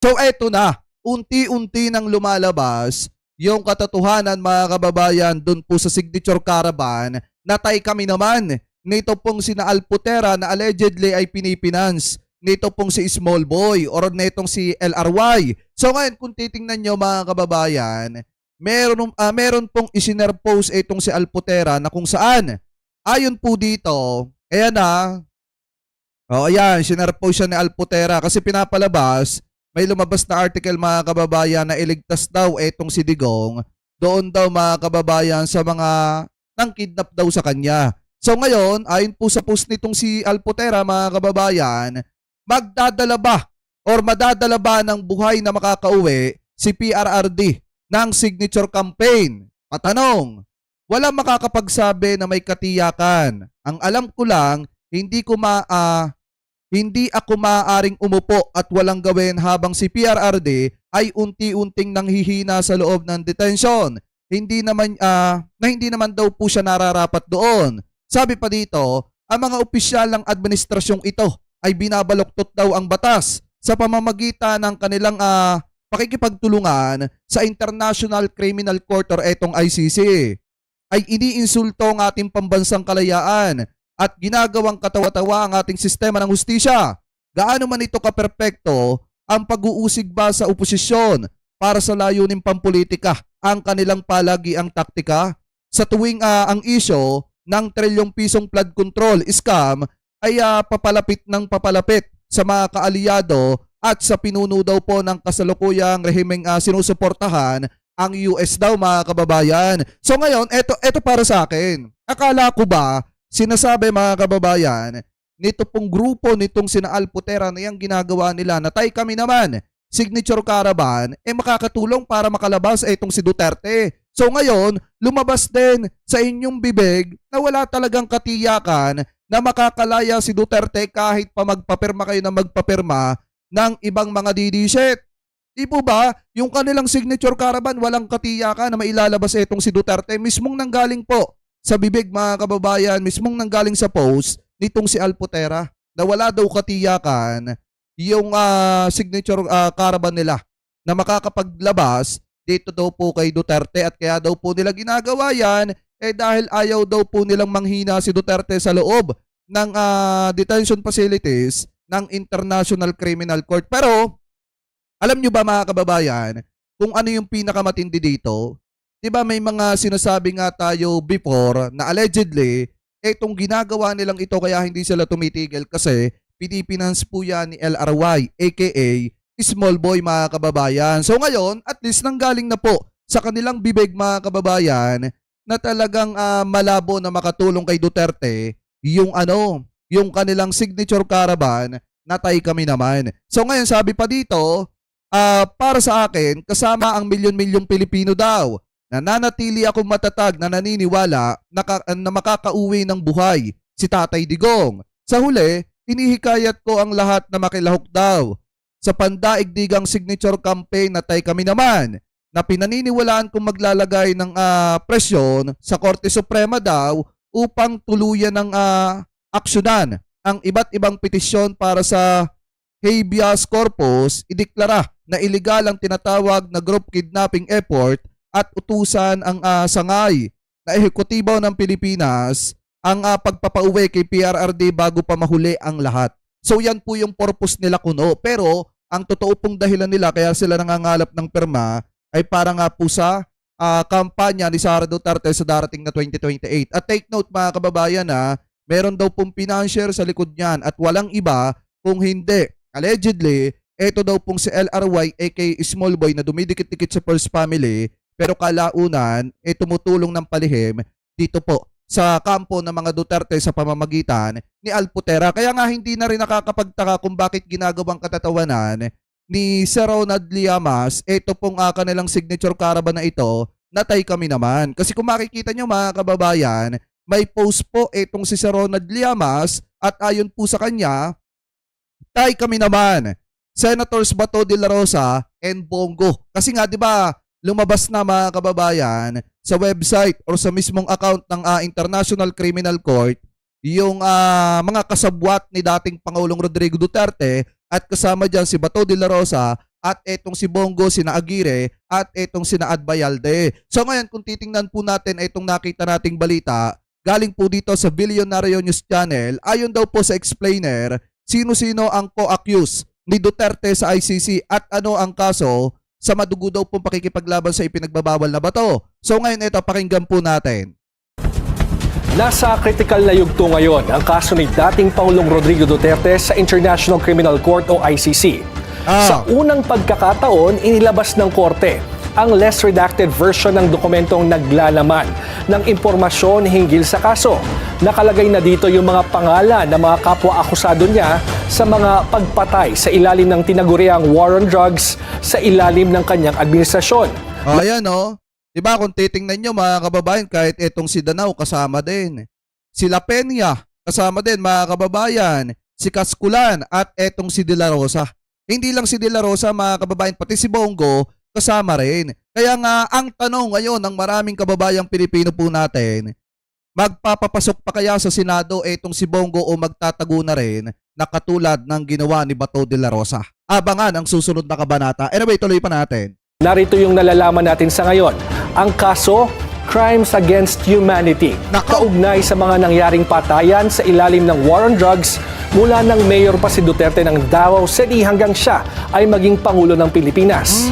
So eto na, unti-unti nang lumalabas yung katotohanan mga kababayan dun po sa Signature Caravan na tay kami naman nito pong sina Alputera na allegedly ay pinipinance nito pong si Small Boy or netong si LRY. So ngayon kung titingnan nyo mga kababayan, meron pong isinerpose itong si Alputera na kung saan ayon po dito, ayan na, ayan, sinerpose siya ni Alputera kasi pinapalabas, may lumabas na article mga kababayan na iligtas daw etong si Digong doon daw mga kababayan sa mga nang kidnap daw sa kanya. So ngayon, ayon po sa post nitong si Alputera mga kababayan, magdadala ba or madadala ba ng buhay na makakauwi si PRRD ng signature campaign? Patanong, wala makakapagsabi na may katiyakan. Ang alam ko lang, hindi ako maaaring umupo at walang gawin habang si PRRD ay unti-unting nanghihina sa loob ng detention. Hindi naman daw po siya nararapat doon. Sabi pa dito, ang mga opisyal ng administrasyong ito ay binabaluktot daw ang batas sa pamamagitan ng kanilang pakikipagtulungan sa International Criminal Court or etong ICC. Ay iniinsulto ang ating pambansang kalayaan at ginagawang katawa-tawa ang ating sistema ng hustisya. Gaano man ito kaperpekto ang pag-uusig ba sa oposisyon para sa layunin pampolitika ang kanilang palagiang taktika sa tuwing ang isyo ng trilyong pisong flood control scam ay papalapit sa mga kaalyado at sa pinuno daw po ng kasalukuyang rehimeng sinusuportahan ang US daw mga kababayan. So ngayon, eto para sa akin. Akala ko ba sinasabi mga kababayan, nito pong grupo nitong sina Alputera na yung ginagawa nila na tay kami naman, Signature Caravan, makakatulong para makalabas itong si Duterte. So ngayon, lumabas din sa inyong bibig na wala talagang katiyakan na makakalaya si Duterte kahit pa magpapirma kayo na magpapirma ng ibang mga didiset. Di po ba, yung kanilang Signature Caravan, walang katiyakan na mailalabas itong si Duterte, mismong nanggaling po sa bibig mga kababayan, mismong nanggaling sa post nitong si Alputera na wala daw katiyakan yung Signature Caravan nila na makakapaglabas dito daw po kay Duterte at kaya daw po nila ginagawa yan dahil ayaw daw po nilang manghina si Duterte sa loob ng detention facilities ng International Criminal Court. Pero alam nyo ba mga kababayan kung ano yung pinakamatindi dito? Diba may mga sinasabi nga tayo before na allegedly, itong ginagawa nilang ito kaya hindi sila tumitigil kasi pinipinance po yan ni LRY aka Small Boy mga kababayan. So ngayon, at least nanggaling na po sa kanilang bibig mga kababayan na talagang malabo na makatulong kay Duterte yung kanilang Signature Caravan na tay kami naman. So ngayon sabi pa dito, para sa akin, kasama ang milyon-milyong Pilipino daw. Nananatili akong matatag na naniniwala na makakauwi ng buhay si Tatay Digong. Sa huli, inihikayat ko ang lahat na makilahok daw sa pandaigdigang signature campaign na tay kami naman na pinaniniwalaan kong maglalagay ng presyon sa Korte Suprema daw upang tuluyan ng aksyonan ang iba't ibang petisyon para sa habeas corpus, ideklara na iligal ang tinatawag na group kidnapping effort at utusan ang sangay na ehekutibo ng Pilipinas ang pagpapauwi kay PRRD bago pa mahuli ang lahat. So yan po yung purpose nila kuno. Pero ang totoo pong dahilan nila kaya sila nangangalap ng perma ay para nga po sa kampanya ni Sara Duterte sa darating na 2028. At take note mga kababayan meron daw pong financier sa likod niyan at walang iba kung hindi. Allegedly, ito daw pong si LRY aka Small Boy na dumidikit-dikit sa First Family pero kalaunan tumutulong ng palihim dito po sa kampo ng mga Duterte sa pamamagitan ni Alputera. Kaya nga hindi na rin nakakapagtaka kung bakit ginagawang katatawanan ni Sir Ronald Llamas ito pong kanilang Signature Caravan na ito na tay kami naman. Kasi kung makikita nyo mga kababayan, may post po itong si Sir Ronald Llamas at ayon po sa kanya, tay kami naman, Senators Bato de la Rosa and Bongo. Kasi nga 'di ba, lumabas na mga kababayan sa website or sa mismong account ng International Criminal Court yung mga kasabwat ni dating Pangulong Rodrigo Duterte at kasama dyan si Bato de la Rosa at etong si Bongo, sina Aguirre, at etong sina Adbayalde. So ngayon, kung titingnan po natin itong nakita nating balita, galing po dito sa Billionario News Channel, ayon daw po sa explainer, sino-sino ang co-accused ni Duterte sa ICC at ano ang kaso sa madugo daw pong pakikipaglaban sa ipinagbabawal na bato. So ngayon ito, pakinggan po natin. Nasa kritikal na yugto ngayon ang kaso ni dating Pangulong Rodrigo Duterte sa International Criminal Court o ICC. Sa unang pagkakataon, inilabas ng korte ang less redacted version ng dokumentong naglalaman ng impormasyon hinggil sa kaso. Nakalagay na dito yung mga pangalan ng mga kapwa-akusado niya sa mga pagpatay sa ilalim ng tinaguriang war on drugs sa ilalim ng kanyang administrasyon. Ayan o. Diba kung titingnan nyo mga kababayan, kahit etong si Danao kasama din. Si La Peña kasama din mga kababayan. Si Kaskulan at etong si De La Rosa. Hindi lang si De La Rosa mga kababayan, pati si Bongo kasama rin. Kaya nga ang tanong ngayon ng maraming kababayang Pilipino po natin, magpapapasok pa kaya sa Senado etong si Bongo o magtatago na rin na katulad ng ginawa ni Bato de la Rosa? Abangan ang susunod na kabanata. Anyway, tuloy pa natin. Narito yung nalalaman natin sa ngayon. Ang kaso, Crimes Against Humanity. Kaugnay sa mga nangyaring patayan sa ilalim ng war on drugs mula ng mayor pa si Duterte ng Davao City hanggang siya ay maging Pangulo ng Pilipinas.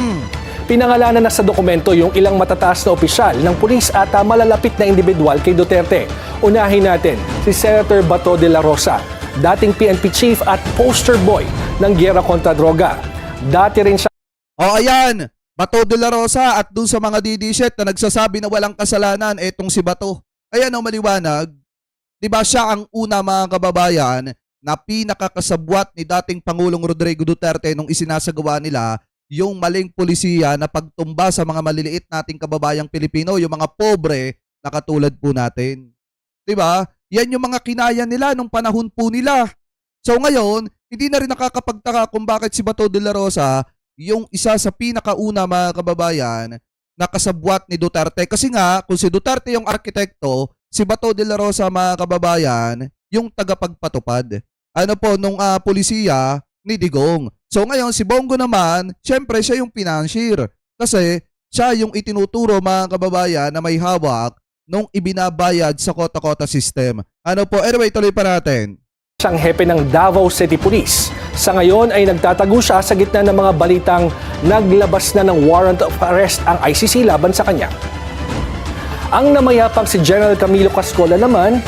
Pinangalanan na sa dokumento yung ilang matataas na opisyal ng pulis at malalapit na individual kay Duterte. Unahin natin si Senator Bato de la Rosa, dating PNP chief at poster boy ng Giyera kontra Droga. Dati rin siya... Ayan! Bato de la Rosa at dun sa mga didishit na nagsasabi na walang kasalanan etong si Bato. Ayan o, maliwanag. Diba siya ang una mga kababayan na pinakakasabwat ni dating Pangulong Rodrigo Duterte nung isinasagawa nila yung maling polisiya na pagtumba sa mga maliliit nating kababayang Pilipino, yung mga pobre na katulad po natin. Diba? Yan yung mga kinaya nila nung panahon po nila. So ngayon, hindi na rin nakakapagtaka kung bakit si Bato de la Rosa yung isa sa pinakauna mga kababayan na kasabwat ni Duterte. Kasi nga, kung si Duterte yung arkitekto, si Bato de la Rosa mga kababayan, yung tagapagpatupad. Ano po, nung polisiya ni Digong. So ngayon, si Bongo naman, syempre siya yung financier. Kasi siya yung itinuturo mga kababayan na may hawak nung ibinabayad sa kota-kota system. Ano po, anyway, tuloy pa natin. Siyang hepe ng Davao City Police. Sa ngayon ay nagtatago siya sa gitna ng mga balitang naglabas na ng warrant of arrest ang ICC laban sa kanya. Ang namayapang si General Camilo Cascola naman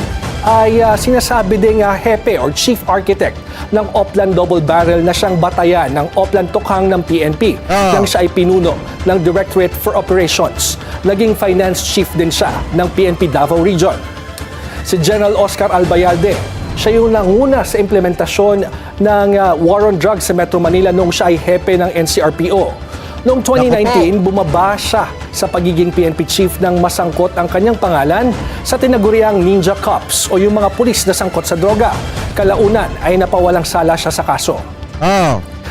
ay sinasabi ding hepe or chief architect ng Oplan Double Barrel na siyang batayan ng Oplan Tukhang ng PNP nang siya ay pinuno ng Directorate for Operations. Naging finance chief din siya ng PNP Davao Region. Si General Oscar Albayalde, siya yung nanguna sa implementasyon ng war on drugs sa Metro Manila nung siya ay hepe ng NCRPO. Noong 2019, bumaba siya sa pagiging PNP chief nang masangkot ang kanyang pangalan sa tinaguriang Ninja Cops o yung mga pulis na sangkot sa droga. Kalaunan ay napawalang sala siya sa kaso.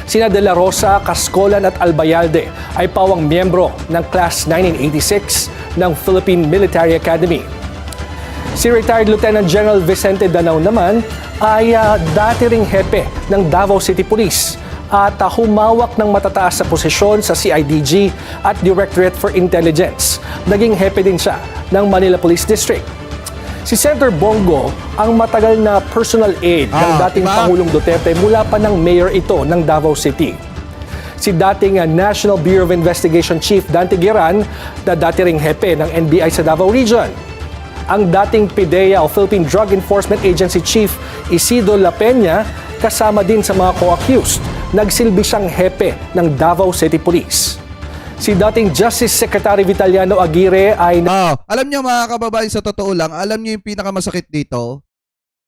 Sina De La Rosa, Cascolan at Albayalde ay pawang miyembro ng Class 1986 ng Philippine Military Academy. Si retired Lieutenant General Vicente Danao naman ay dati ring hepe ng Davao City Police at humawak ng matataas sa posisyon sa CIDG at Directorate for Intelligence. Naging hepe din siya ng Manila Police District. Si Senator Bongo ang matagal na personal aide ng dating Pangulong Duterte mula pa ng mayor ito ng Davao City. Si dating National Bureau of Investigation Chief Dante Gueran na dati ring hepe ng NBI sa Davao Region. Ang dating PIDEA o Philippine Drug Enforcement Agency Chief Isidro La Peña kasama din sa mga co-accused. Nagsilbi siyang hepe ng Davao City Police. Si dating Justice Secretary Vitaliano Aguirre ay... alam niyo mga kababayan, sa totoo lang, alam niyo yung pinakamasakit dito?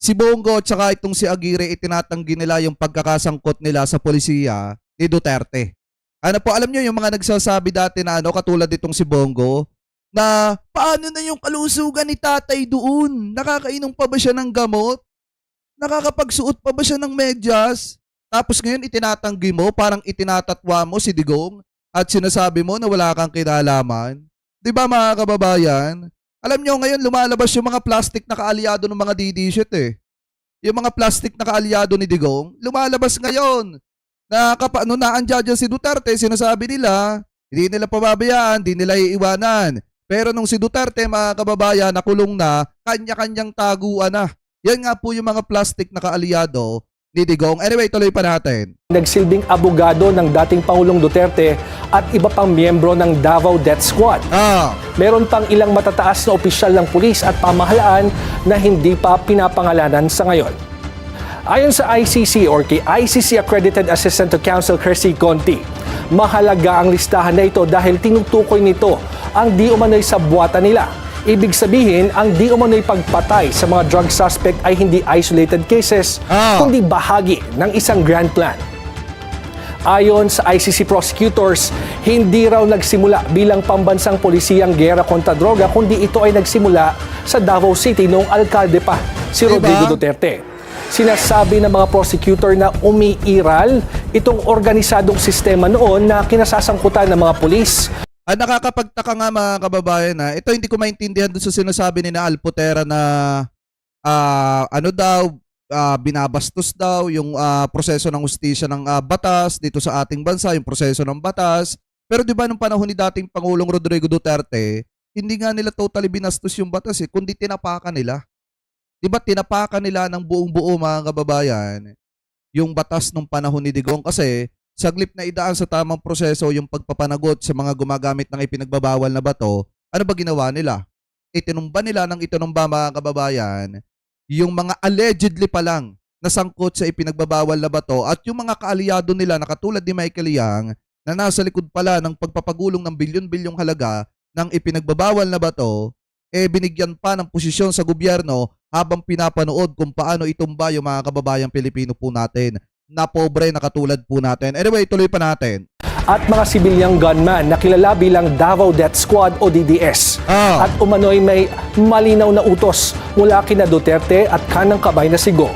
Si Bongo at saka itong si Aguirre, itinatanggi nila yung pagkakasangkot nila sa polisiya ni Duterte. Ano po, alam niyo yung mga nagsasabi dati na katulad itong si Bongo, na paano na yung kalusugan ni tatay doon? Nakakainom pa ba siya ng gamot? Nakakapagsuot pa ba siya ng medyas? Tapos ngayon itinatanggi mo, parang itinatatwa mo si Digong at sinasabi mo na wala kang kinalaman. Di ba mga kababayan? Alam nyo ngayon lumalabas yung mga plastic na kaalyado ng mga DD shit eh. Yung mga plastic na kaalyado ni Digong, lumalabas ngayon na nung naandyan dyan si Duterte, sinasabi nila, hindi nila pababayaan, hindi nila iiwanan. Pero nung si Duterte, mga kababayan, nakulong na, kanya-kanyang taguan na. Yan nga po yung mga plastic na kaalyado ni Digong. Anyway, tuloy pa natin. Nagsilbing abogado ng dating Pangulong Duterte at iba pang miyembro ng Davao Death Squad. Meron pang ilang matataas na opisyal ng pulis at pamahalaan na hindi pa pinapangalanan sa ngayon. Ayon sa ICC or kay ICC Accredited Assistant to Counsel Kirsty Conti, mahalaga ang listahan na ito dahil tinutukoy nito ang di umano'y sabwatan nila. Ibig sabihin, ang di umano'y pagpatay sa mga drug suspect ay hindi isolated cases, kundi bahagi ng isang grand plan. Ayon sa ICC prosecutors, hindi raw nagsimula bilang pambansang polisiyang gera kontra droga, kundi ito ay nagsimula sa Davao City noong alkalde pa, si Rodrigo Duterte. Sinasabi ng mga prosecutor na umiiral itong organisadong sistema noon na kinasasangkutan ng mga pulis. Nakakapagtaka nga mga kababayan na ito hindi ko maintindihan doon sa sinasabi ni na Alputera na binabastos daw yung proseso ng hustisya ng batas dito sa ating bansa, yung proseso ng batas. Pero di ba nung panahon ni dating Pangulong Rodrigo Duterte, hindi nga nila totally binastos yung batas kundi tinapakan nila. Di ba tinapakan nila ng buong-buo mga kababayan yung batas nung panahon ni Digong kasi saglip na idaan sa tamang proseso yung pagpapanagot sa mga gumagamit ng ipinagbabawal na bato, ano ba ginawa nila? Itinumba nila ng itinumba mga kababayan yung mga allegedly pa lang nasangkot sa ipinagbabawal na bato at yung mga kaalyado nila na katulad ni Michael Yang na nasa likod pala ng pagpapagulong ng bilyon-bilyong halaga ng ipinagbabawal na bato, binigyan pa ng posisyon sa gobyerno habang pinapanood kung paano itumba yung mga kababayang Pilipino po natin na pobre na katulad po natin. Anyway, tuloy pa natin. At mga sibilyang gunman na kilala bilang Davao Death Squad o DDS. At umano'y may malinaw na utos mula kina Duterte at kanang kabay na si Go.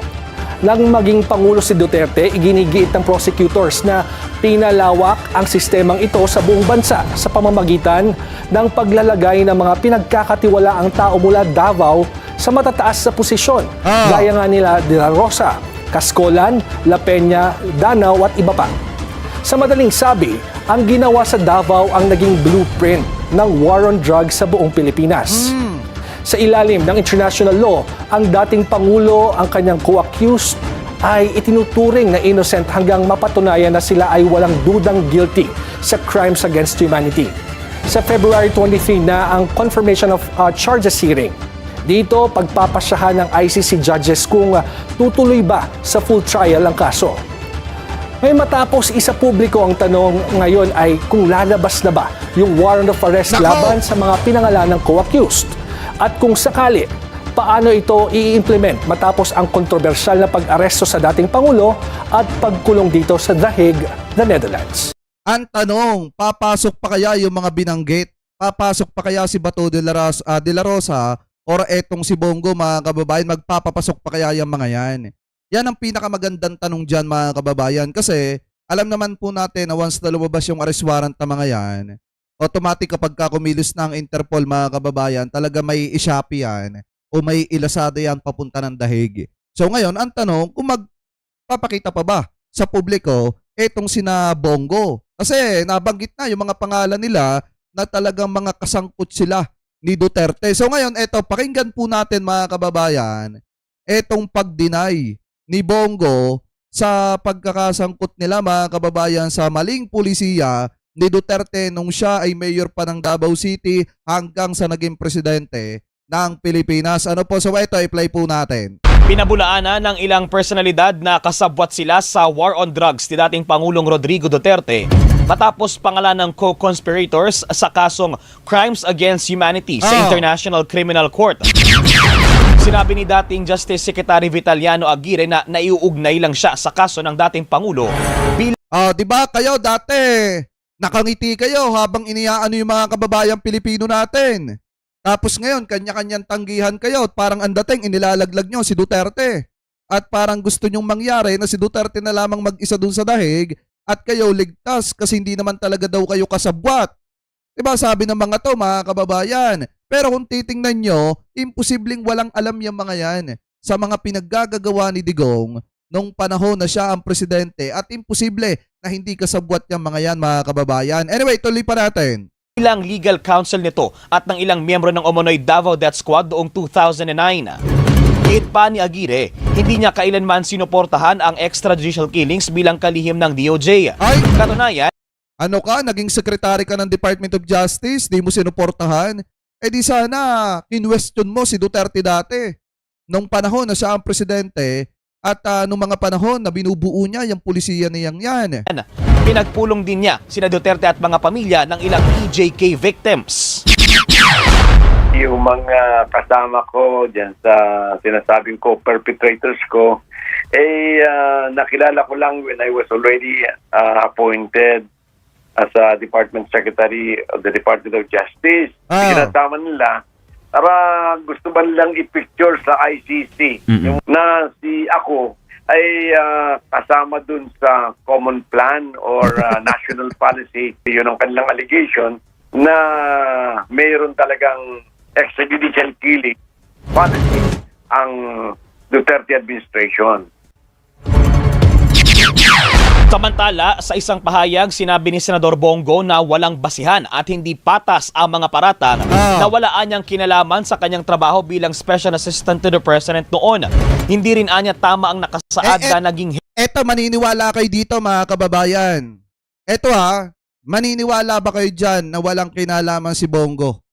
Nang maging Pangulo si Duterte, iginigiit ng prosecutors na pinalawak ang sistemang ito sa buong bansa sa pamamagitan ng paglalagay ng mga pinagkakatiwalaang tao mula Davao sa matataas na posisyon. Gaya nga nila De La Rosa, Cascolan, La Peña, Danao at iba pa. Sa madaling sabi, ang ginawa sa Davao ang naging blueprint ng war on drugs sa buong Pilipinas. Sa ilalim ng international law, ang dating Pangulo, ang kanyang co-accused, ay itinuturing na innocent hanggang mapatunayan na sila ay walang dudang guilty sa crimes against humanity. Sa February 23 na ang confirmation of charges hearing. Dito, pagpapasyahan ng ICC judges kung tutuloy ba sa full trial ang kaso. May matapos isa publiko ang tanong ngayon ay kung lalabas na ba yung warrant of arrest laban sa mga pinangalan ng co-accused. At kung sakali, paano ito i-implement matapos ang kontrobersyal na pag-aresto sa dating Pangulo at pagkulong dito sa The Hague, the Netherlands. Ang tanong, papasok pa kaya yung mga binanggit? Papasok pa kaya si Bato de la Rosa or etong si Bongo mga kababayan? Magpapapasok pa kaya yung mga yan? Yan ang pinakamagandang tanong dyan mga kababayan kasi alam naman po natin na once na lumabas yung arrest warrant na mga yan, automatic kapag kumilos na ang Interpol mga kababayan, talaga may isyapi yan o may ilasada yan papunta ng dahig. So ngayon, ang tanong, kung magpapakita pa ba sa publiko etong sina Bongo? Kasi nabanggit na yung mga pangalan nila na talagang mga kasangkot sila ni Duterte. So ngayon, eto, pakinggan po natin mga kababayan, etong pag-deny ni Bongo sa pagkakasangkot nila mga kababayan sa maling pulisiya ni Duterte nung siya ay mayor pa ng Davao City hanggang sa naging presidente ng Pilipinas. Ano po? So ito, i-play po natin. Pinabulaanan ng ilang personalidad na kasabwat sila sa war on drugs ni dating Pangulong Rodrigo Duterte matapos pangalan ng co-conspirators sa kasong Crimes Against Humanity sa International Criminal Court. Sinabi ni dating Justice Secretary Vitaliano Aguirre na naiuugnay lang siya sa kaso ng dating Pangulo bilang... di ba kayo dati nakangiti kayo habang iniyaano yung mga kababayang Pilipino natin. Tapos ngayon, kanya-kanyang tanggihan kayo at parang ang dating inilalaglag nyo si Duterte. At parang gusto nyong mangyari na si Duterte na lamang mag-isa dun sa dahig at kayo ligtas kasi hindi naman talaga daw kayo kasabwat. Diba sabi ng mga to mga kababayan? Pero kung titingnan nyo, imposibleng walang alam yung mga yan sa mga pinaggagawa ni Digong nung panahon na siya ang presidente at imposible na hindi kasabwat yung mga yan, mga kababayan. Anyway, tuloy pa natin. Ilang legal counsel nito at ng ilang miyembro ng Umunoy Davao Death Squad noong 2009. Higit pa ni Aguirre, hindi niya kailanman sinuportahan ang extrajudicial killings bilang kalihim ng DOJ. Ay! Katunayan, Ano ka, naging secretary ka ng Department of Justice, di mo sinuportahan? Eh di sana, kinwestiyon mo si Duterte dati. Nung panahon na siya ang presidente at nung mga panahon na binubuo niya yung pulisiya niyang yan. pinagpulong din niya sina Duterte at mga pamilya ng ilang EJK victims. Yung mga kasama ko dyan sa sinasabing ko perpetrators ko, nakilala ko lang when I was already appointed as a Department Secretary of the Department of Justice. Sinasama nila para gusto ba nilang i-picture sa ICC yung na si ako ay kasama dun sa common plan or national policy. Yun ang kanilang allegation na mayroon talagang extrajudicial killing policy ang Duterte administration. Samantala, sa isang pahayag, sinabi ni Senador Bongo na walang basihan at hindi patas ang mga paratang na walaan niyang kinalaman sa kanyang trabaho bilang Special Assistant to the President noon. Hindi rin anya tama ang nakasaad na naging Eto, maniniwala kayo dito, mga kababayan. Eto maniniwala ba kayo dyan na walang kinalaman si Bongo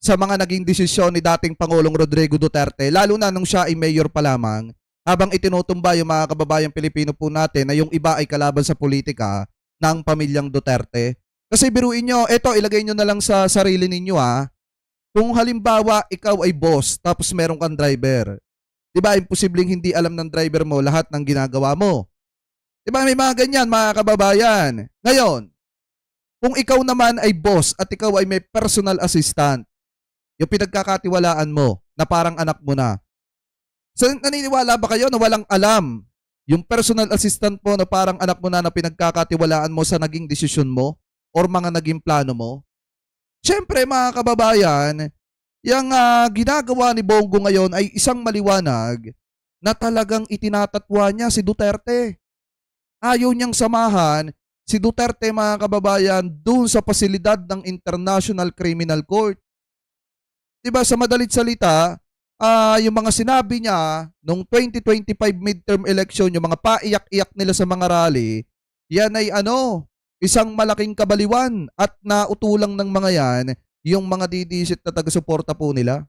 sa mga naging desisyon ni dating Pangulong Rodrigo Duterte, lalo na nung siya ay mayor pa lamang, habang itinutumba yung mga kababayang Pilipino po natin na yung iba ay kalaban sa politika ng pamilyang Duterte? Kasi biruin nyo, eto, ilagay nyo na lang sa sarili ninyo kung halimbawa ikaw ay boss tapos meron kang driver, di ba imposibleng hindi alam ng driver mo lahat ng ginagawa mo? Di ba may mga ganyan, mga kababayan? Ngayon, kung ikaw naman ay boss at ikaw ay may personal assistant, yung pinagkakatiwalaan mo na parang anak mo na, so, naniniwala ba kayo na walang alam yung personal assistant mo na parang anak mo na pinagkakatiwalaan mo sa naging desisyon mo or mga naging plano mo? Siyempre, mga kababayan, yung ginagawa ni Bongo ngayon ay isang maliwanag na talagang itinatatwa niya si Duterte. Ayaw niyang samahan si Duterte, mga kababayan, doon sa pasilidad ng International Criminal Court. Diba, sa madalit salita, yung mga sinabi niya nung 2025 midterm election, yung mga paiyak-iyak nila sa mga rally, yan ay isang malaking kabaliwan at nautulang ng mga yan yung mga didisit na taga-suporta po nila.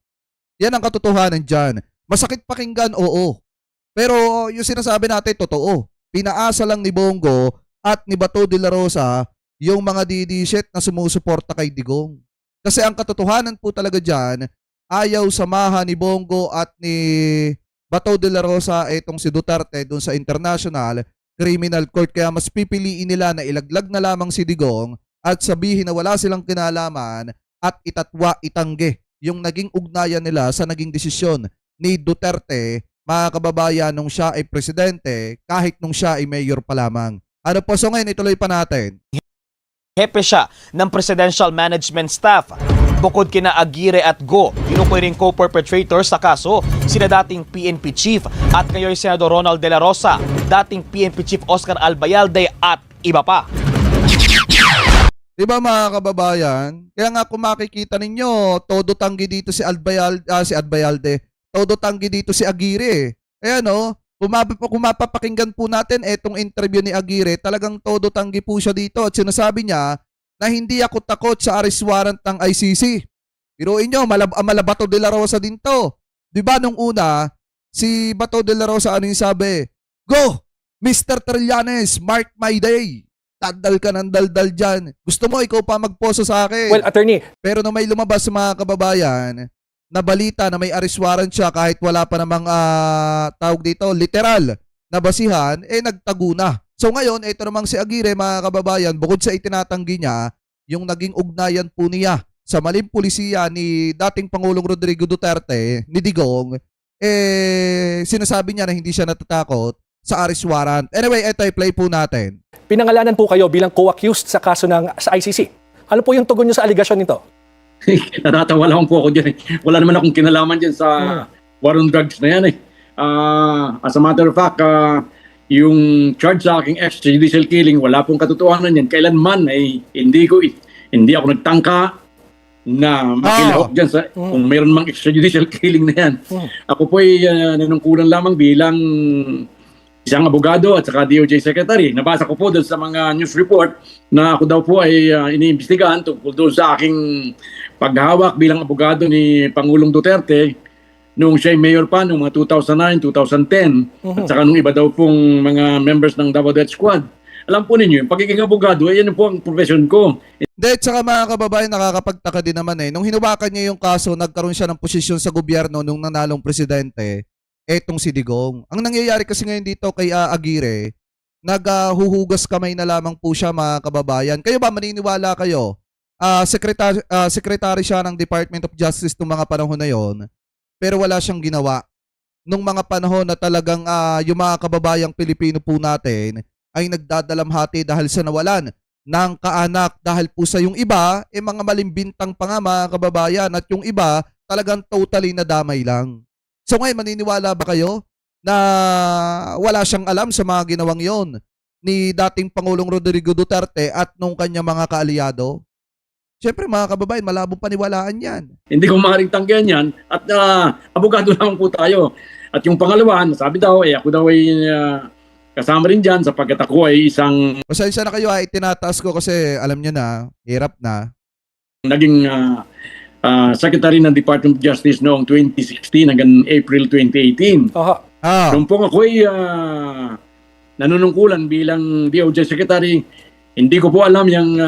Yan ang katotohanan dyan. Masakit pakinggan, oo. Pero yung sinasabi natin, totoo. Pinaasa lang ni Bongo at ni Bato de la Rosa yung mga didisit na sumusuporta kay Digong. Kasi ang katotohanan po talaga dyan, ayaw samahan ni Bongo at ni Bato de la Rosa itong si Duterte doon sa International Criminal Court. Kaya mas pipiliin nila na ilaglag na lamang si Digong at sabihin na wala silang kinalaman at itatwa, itangge yung naging ugnayan nila sa naging desisyon ni Duterte, mga kababayan, nung siya ay presidente kahit nung siya ay mayor pa lamang. Ano po, so ngayon ituloy pa natin. hepe siya ng Presidential Management Staff. Bukod kina Aguirre at Go, tinukoy rin co-perpetrators sa kaso sina dating PNP Chief at ngayon Senador Ronald De La Rosa, dating PNP Chief Oscar Albayalde at iba pa. Diba, mga kababayan? Kaya nga kung makikita ninyo, todo tanggi dito si Albayalde, todo tanggi dito si Aguirre. Ayan kung mapapakinggan po natin etong interview ni Aguirre, talagang todo tanggi po siya dito at sinasabi niya na hindi ako takot sa arrest warrant ng ICC. Biruin nyo, Bato de la Rosa din to. Diba nung una, si Bato de la Rosa ano yung sabi? Go! Mr. Trillanes, mark my day. Daldal ka ng daldal dyan. Gusto mo, ikaw pa magposo sa akin. Well, attorney. Pero nung may lumabas sa mga kababayan na balita na may arrest warrant siya kahit wala pa namang tawag dito, literal na basihan, nagtago na. So ngayon, ito namang si Aguirre, mga kababayan, bukod sa itinatanggi niya, yung naging ugnayan po niya sa maling pulisiya ni dating Pangulong Rodrigo Duterte, ni Digong, sinasabi niya na hindi siya natatakot sa arrest warrant. Anyway, ito play po natin. Pinangalanan po kayo bilang co-accused sa kaso sa ICC. Ano po yung tugon niyo sa aligasyon nito? Natatawa lang po ako dyan. Wala naman akong kinalaman dyan sa war on drugs na yan . As a matter of fact, yung charge sa aking extrajudicial killing, wala pong katotohanan yan. Kailanman ay hindi ako nagtangka na makilahok dyan sa kung mayroon mang extrajudicial killing na yan. Ako po ay nanungkulan lamang bilang isang abogado at saka DOJ Secretary. Nabasa ko po doon sa mga news report na ako daw po ay iniimbestigahan tungkol doon sa aking paghawak bilang abogado ni Pangulong Duterte noong siya ay mayor pa noong mga 2009, 2010 at saka nung iba daw pong mga members ng Davao Death Squad. Alam po ninyo, yung pagiging abogado, yan po ang profession ko. Hindi, tsaka mga kababayan, nakakapagtaka din naman eh. Nung hinubakan niya yung kaso, nagkaroon siya ng posisyon sa gobyerno nung nanalong presidente, etong si Digong. Ang nangyayari kasi ngayon dito kay Aguirre, naghuhugas kamay na lamang po siya mga kababayan. Kayo ba, maniniwala kayo? Secretary siya ng Department of Justice nung mga panahon na yon, pero wala siyang ginawa. Nung mga panahon na talagang yung mga kababayang Pilipino po natin ay nagdadalamhati dahil sa nawalan ng kaanak, dahil po sa yung iba, mga malimbintang pa nga mga kababayan, at yung iba talagang totally nadamay lang. So ngayon, maniniwala ba kayo na wala siyang alam sa mga ginawang yon ni dating Pangulong Rodrigo Duterte at nung kanyang mga kaalyado? Siyempre mga kababayan, malabo paniwalaan yan. Hindi ko maaaring tanggihan yan at abogado naman po tayo. At yung pangalawa, sabi daw, ako daw ay kasama rin dyan sapagkat ako ay isang Pasensya na kayo, itinataas ko kasi alam nyo na, hirap na. naging Secretary ng Department of Justice noong 2016 hanggang April 2018. Ah, Nung po ako ay nanunungkulan bilang DOJ Secretary, hindi ko po alam yung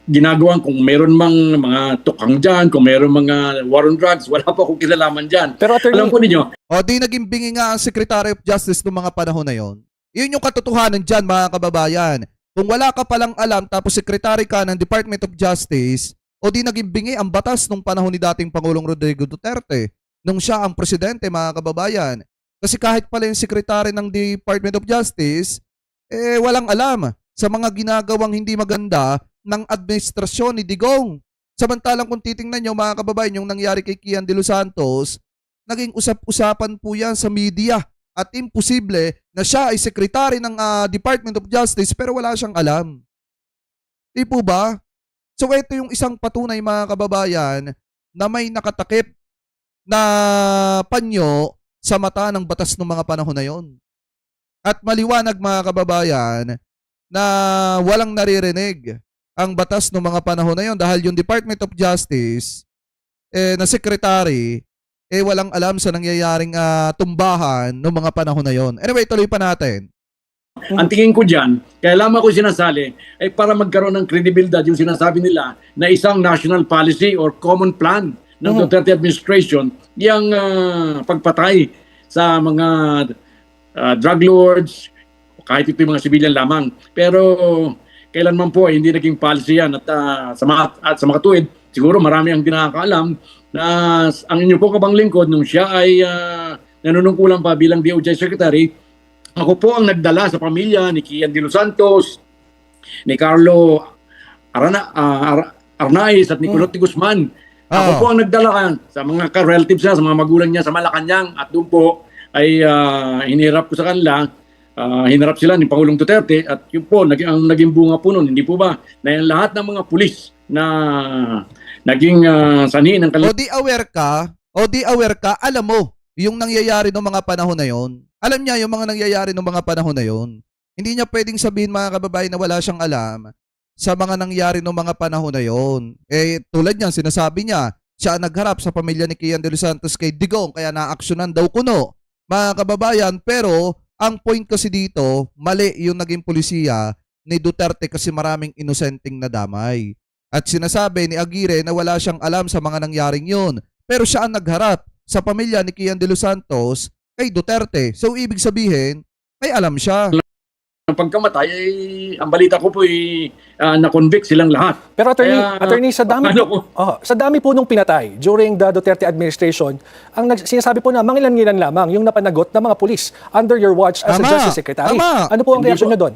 ginagawa kung meron mang mga tukang dyan, kung meron mga war on drugs, wala po akong kinalaman dyan. Pero attorney, Alam po ninyo, o di naging bingi nga ang Secretary of Justice noong mga panahon na yon. Yun yung katotohanan dyan mga kababayan. Kung wala ka palang alam tapos Secretary ka ng Department of Justice, o di naging bingi ang batas nung panahon ni dating Pangulong Rodrigo Duterte nung siya ang presidente mga kababayan. Kasi kahit pala yung Secretary ng Department of Justice, walang alam sa mga ginagawang hindi maganda ng administrasyon ni Digong. Samantalang kung titingnan nyo mga kababayan, yung nangyari kay Kian De Los Santos, naging usap-usapan po yan sa media at imposible na siya ay secretary ng Department of Justice pero wala siyang alam. Di po ba? So ito yung isang patunay mga kababayan na may nakatakip na panyo sa mata ng batas ng mga panahon na yon. At maliwanag mga kababayan na walang naririnig ang batas ng mga panahon na yon dahil yung Department of Justice na secretary walang alam sa nangyayaring tumbahan ng mga panahon na yon. Anyway, tuloy pa natin. ang tingin ko dyan, kaya lamang ko sinasali, ay para magkaroon ng credibility yung sinasabi nila na isang national policy or common plan ng Duterte administration, yung pagpatay sa mga drug lords, kahit ito yung mga civilian lamang. Pero kailanman po hindi naging policy yan at sa mga tuwid, siguro marami ang dinakaalam na ang inyo po kabang lingkod nung siya ay nanunungkulan pa bilang DOJ Secretary, ako po ang nagdala sa pamilya ni Kian De Los Santos, ni Carlo Arnaiz at ni Kulot Guzman. Ako po ang nagdala sa mga relatives niya, sa mga magulang niya sa Malacanang at doon po ay hinirap ko sa kanila. Hinarap sila ni Pangulong Duterte at yun po, ang naging bunga po nun, hindi po ba, na yung lahat ng mga pulis na naging sanhi ng O di aware ka, alam mo yung nangyayari ng mga panahon na yon. Alam niya yung mga nangyayari ng mga panahon na yon. Hindi niya pwedeng sabihin mga kababayan na wala siyang alam sa mga nangyari ng mga panahon na yon. Tulad niyan, sinasabi niya, siya ang nagharap sa pamilya ni Kian De Los Santos kay Digong, kaya naaksyonan daw kuno. Mga kababayan, pero ang point kasi dito, mali yung naging pulisiya ni Duterte kasi maraming inosenteng nadamay. At sinasabi ni Aguirre na wala siyang alam sa mga nangyaring yun. Pero siya ang nagharap sa pamilya ni Kian De Los Santos kay Duterte. So ibig sabihin, may alam siya. Ang pagkamatay, ang balita ko po na-convict silang lahat. pero Kaya, attorney sa dami sa dami po nung pinatay during the Duterte administration, ang sinasabi po na mangilan-ngilan lamang yung napanagot ng mga pulis under your watch as a Justice Secretary. Tama. Ano po ang Hindi reaksyon po. niyo doon?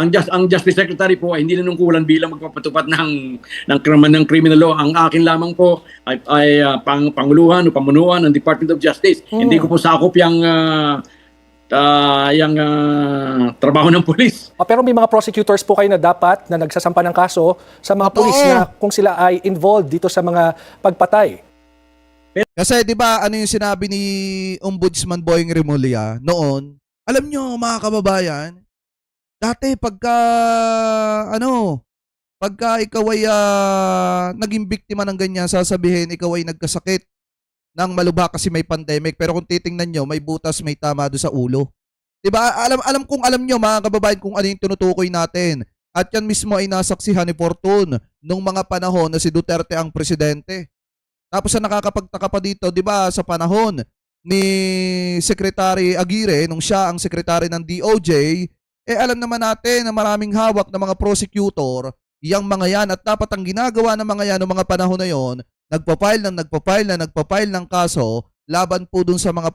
Ang Justice Secretary po ay hindi nanungkulan bilang magpapatupad ng criminal law. Ang akin lamang po ay panguluhan o pamunuan ng Department of Justice. Hindi ko po sakop yung yung trabaho ng pulis. Pero may mga prosecutors po kayo na dapat na nagsasampa ng kaso sa mga Totoo. pulis na kung sila ay involved dito sa mga pagpatay. Kasi 'di ba ano yung sinabi ni Ombudsman Boying Remulla noon? Alam nyo mga kababayan, dati pagka ikaw ay naging biktima ng ganyan, sasabihin ikaw ay nagkasakit ng malubha kasi may pandemic, pero kung titingnan nyo, may butas, may tama doon sa ulo. 'Di ba? Alam nyo mga kababayan kung ano yung tinutukoy natin. At yan mismo ay nasaksihan ni Fortun nung mga panahon na si Duterte ang presidente. Tapos ang nakakapagtaka pa dito, 'di ba, sa panahon ni Secretary Aguirre nung siya ang secretary ng DOJ, alam naman natin na maraming hawak na mga prosecutor yang mga yan, at dapat ang ginagawa ng mga yan noong mga panahon na yon, nagpa-file ng kaso laban po dun sa mga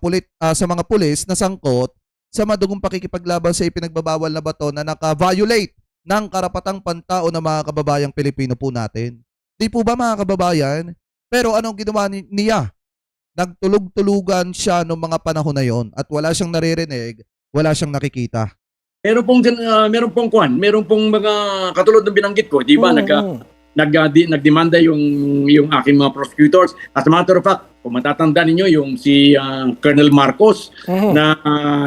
pulis na sangkot sa madugong pakikipaglaban sa ipinagbabawal na bato na naka-violate ng karapatang pantao ng mga kababayang Pilipino po natin. Di po ba mga kababayan? Pero anong ginawa niya? Nagtulog-tulugan siya noong mga panahon na yon at wala siyang naririnig, wala siyang nakikita. Meron pong mga katulad ng binanggit ko, di ba? Nagdemanda yung aking mga prosecutors. As a matter of fact, kung matatandaan ninyo yung si Colonel Marcos na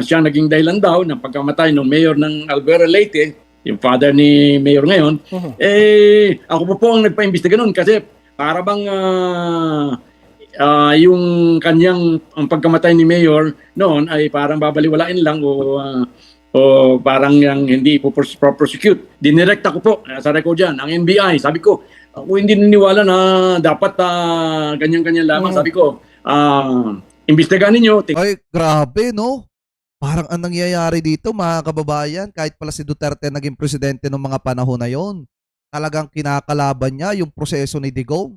siya naging dahilan daw ng pagkamatay ng mayor ng Alvera Leyte, yung father ni mayor ngayon, ako po ang nagpa-imbestiga nun kasi para bang yung kanyang ang pagkamatay ni mayor noon ay parang babaliwalain lang o parang yung hindi po prosecute. Dinirekta ko po sa record dyan, ang NBI. Sabi ko, ako hindi niniwala na dapat ganyan-ganyan lamang. Sabi ko, imbestigahan ninyo. Ay, grabe no? Parang ang nangyayari dito mga kababayan, kahit pala si Duterte naging presidente noong mga panahon na yon, talagang kinakalaban niya yung proseso ni Digong.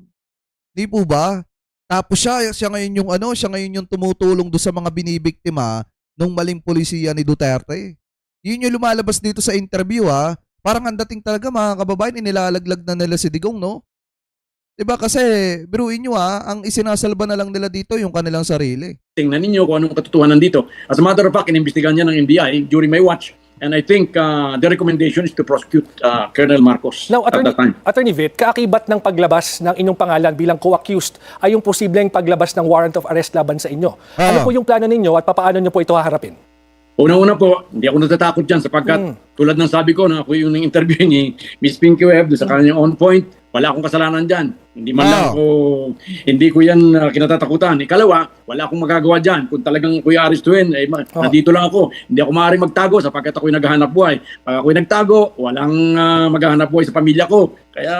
Di po ba? Tapos siya ngayon yung tumutulong do sa mga binibiktima nung maling polisiya ni Duterte. Yun yung lumalabas dito sa interview Parang ang dating talaga mga kababayan, inilalaglag na nila si Digong, no? Diba kasi, biruin nyo ang isinasalba na lang nila dito yung kanilang sarili. Tingnan ninyo kung anong katotohanan dito. As a matter of fact, inimbestigahan niya ng NBI during my watch. And I think the recommendation is to prosecute Colonel Marcos Now, at that time. Attorney Vic, kaakibat ng paglabas ng inyong pangalan bilang co-accused ay yung posibleng paglabas ng warrant of arrest laban sa inyo. Ano po yung plano ninyo at papaano nyo po ito haharapin? Una-una po, hindi ako natatakot dyan sapagkat tulad ng sabi ko na ako yung interview ni Miss Pinky Webb sa kanyang on point, wala akong kasalanan dyan. Hindi ko yan kinatatakutan. Ikalawa, wala akong magagawa dyan. Kung talagang kuya aristuin, nandito lang ako. Hindi ako maaaring magtago sapagkat ako'y naghahanap buhay. Pag ako'y nagtago, walang maghahanap buhay sa pamilya ko. Kaya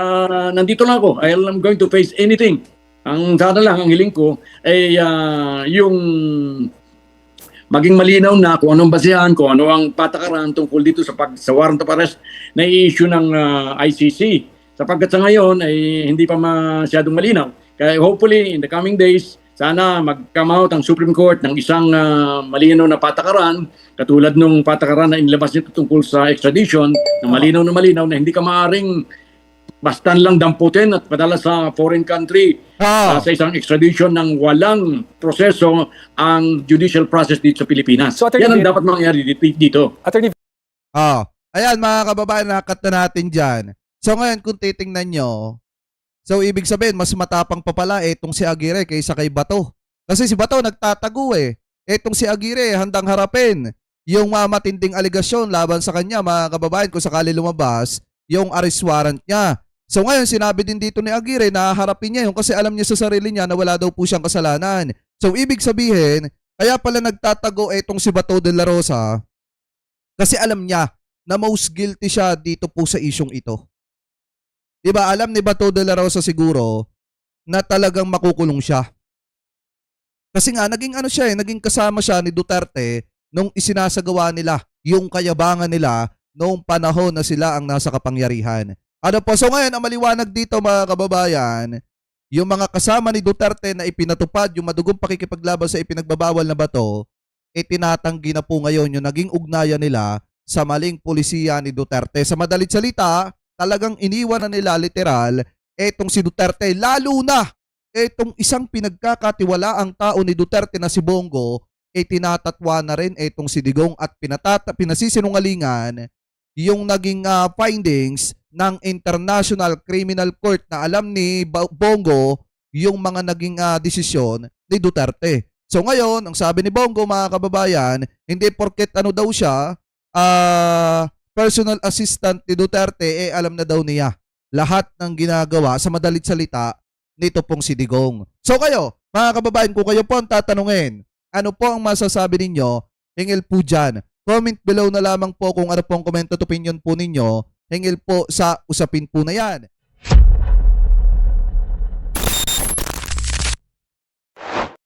nandito lang ako. I am going to face anything. Ang sana lang, ang hiling ko ay yung maging malinaw na kung anong basehan, kung ano ang patakaran tungkol dito sa warrant of arrest na i-issue ng ICC. Sapagkat sa ngayon ay hindi pa masyadong malinaw. Kaya hopefully in the coming days, sana mag-come out ang Supreme Court ng isang malinaw na patakaran, katulad nung patakaran na inilabas nito tungkol sa extradition, na malinaw na hindi ka maaaring bastan lang damputin at padala sa foreign country sa isang extradition ng walang proseso ang judicial process dito sa Pilipinas. So, yan ang dapat mangyari dito. Attorney Ayan mga kababayan, nakat na natin dyan. So ngayon kung titingnan nyo, so ibig sabihin mas matapang pa pala itong si Aguirre kaysa kay Bato. Kasi si Bato nagtatago Itong si Aguirre handang harapin yung matinding aligasyon laban sa kanya mga kababayan kung sakali lumabas yung arrest warrant niya. So ngayon sinabi din dito ni Aguirre na harapin niya yung kasi alam niya sa sarili niya na wala daw po siyang kasalanan. So ibig sabihin, kaya pala nagtatago itong si Bato de la Rosa kasi alam niya na most guilty siya dito po sa isyong ito. Diba alam ni Bato de la Rosa siguro na talagang makukulong siya. Kasi nga naging naging kasama siya ni Duterte nung isinasagawa nila yung kayabangan nila noong panahon na sila ang nasa kapangyarihan. Ano po? So ngayon, ang maliwanag dito mga kababayan, yung mga kasama ni Duterte na ipinatupad yung madugong pakikipaglaban sa ipinagbabawal na bato, tinatanggi na po ngayon yung naging ugnayan nila sa maling polisiya ni Duterte. Sa madalit salita, talagang iniwan na nila literal etong si Duterte, lalo na etong isang pinagkakatiwalaang tao ni Duterte na si Bongo, tinatatwa na rin itong si Digong at pinasisinungalingan yung naging findings ng International Criminal Court na alam ni Bongo yung mga naging desisyon ni Duterte. So ngayon, ang sabi ni Bongo, mga kababayan, hindi porket ano daw siya, personal assistant ni Duterte, alam na daw niya lahat ng ginagawa sa madalit salita nito pong si Digong. So kayo, mga kababayan, kung kayo po ang tatanungin, ano po ang masasabi ninyo, hingil po dyan. Comment below na lamang po kung ano pong comment at opinion po ninyo, hingil po sa usapin po na yan.